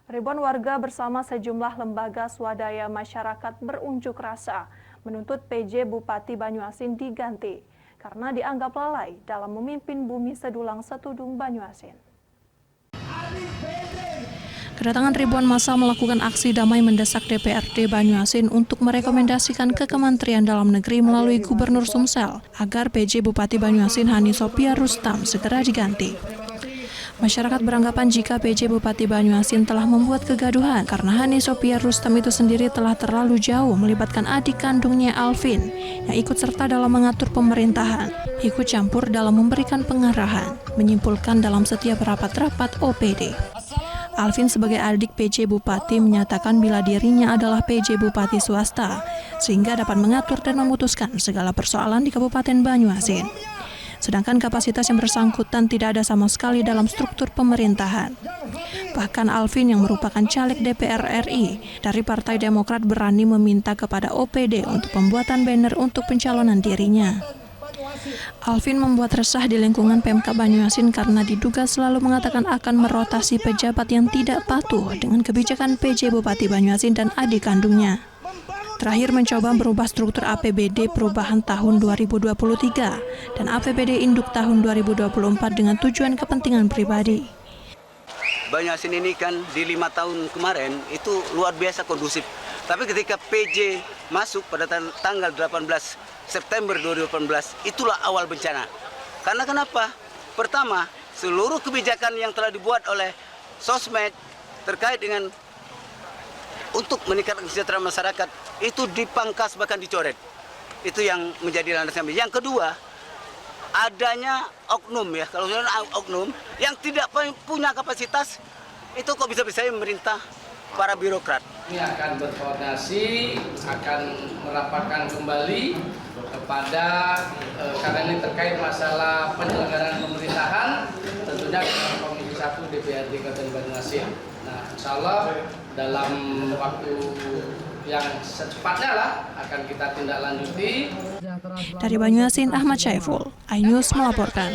Ribuan warga bersama sejumlah lembaga swadaya masyarakat berunjuk rasa menuntut PJ Bupati Banyuasin diganti karena dianggap lalai dalam memimpin Bumi Sedulang Setudung Banyuasin. Kedatangan ribuan massa melakukan aksi damai mendesak DPRD Banyuasin untuk merekomendasikan ke Kementerian Dalam Negeri melalui Gubernur Sumsel agar PJ Bupati Banyuasin Hani Sophia Rustam segera diganti. Masyarakat beranggapan jika PJ Bupati Banyuasin telah membuat kegaduhan karena Hani Sophia Rustam itu sendiri telah terlalu jauh melibatkan adik kandungnya Alvin yang ikut serta dalam mengatur pemerintahan, ikut campur dalam memberikan pengarahan, menyimpulkan dalam setiap rapat-rapat OPD. Alvin sebagai adik PJ Bupati menyatakan bila dirinya adalah PJ Bupati swasta, sehingga dapat mengatur dan memutuskan segala persoalan di Kabupaten Banyuasin. Sedangkan kapasitas yang bersangkutan tidak ada sama sekali dalam struktur pemerintahan. Bahkan Alvin yang merupakan caleg DPR RI dari Partai Demokrat berani meminta kepada OPD untuk pembuatan banner untuk pencalonan dirinya. Alvin membuat resah di lingkungan Pemkab Banyuasin karena diduga selalu mengatakan akan merotasi pejabat yang tidak patuh dengan kebijakan PJ Bupati Banyuasin dan adik kandungnya. Terakhir mencoba merubah struktur APBD perubahan tahun 2023 dan APBD induk tahun 2024 dengan tujuan kepentingan pribadi. Banyuasin ini kan di 5 tahun kemarin itu luar biasa kondusif. Tapi ketika PJ masuk pada tanggal 18 September 2018, itulah awal bencana. Karena kenapa? Pertama, seluruh kebijakan yang telah dibuat oleh sosmed terkait dengan untuk meningkatkan kesejahteraan masyarakat itu dipangkas bahkan dicoret. Itu yang menjadi landasan. Yang kedua, adanya oknum ya, kalau oknum yang tidak punya kapasitas itu kok bisa-bisa memerintah para birokrat. Ini akan berkoordinasi, akan merapatkan kembali kepada karena ini terkait masalah penyelenggaraan pemerintahan, tentunya Komisi 1 DPRD Kabupaten Banyuasin. Nah, insya Allah dalam waktu yang secepatnya lah akan kita tindak lanjuti. Dari Banyuasin, Ahmad Syaiful, iNews melaporkan.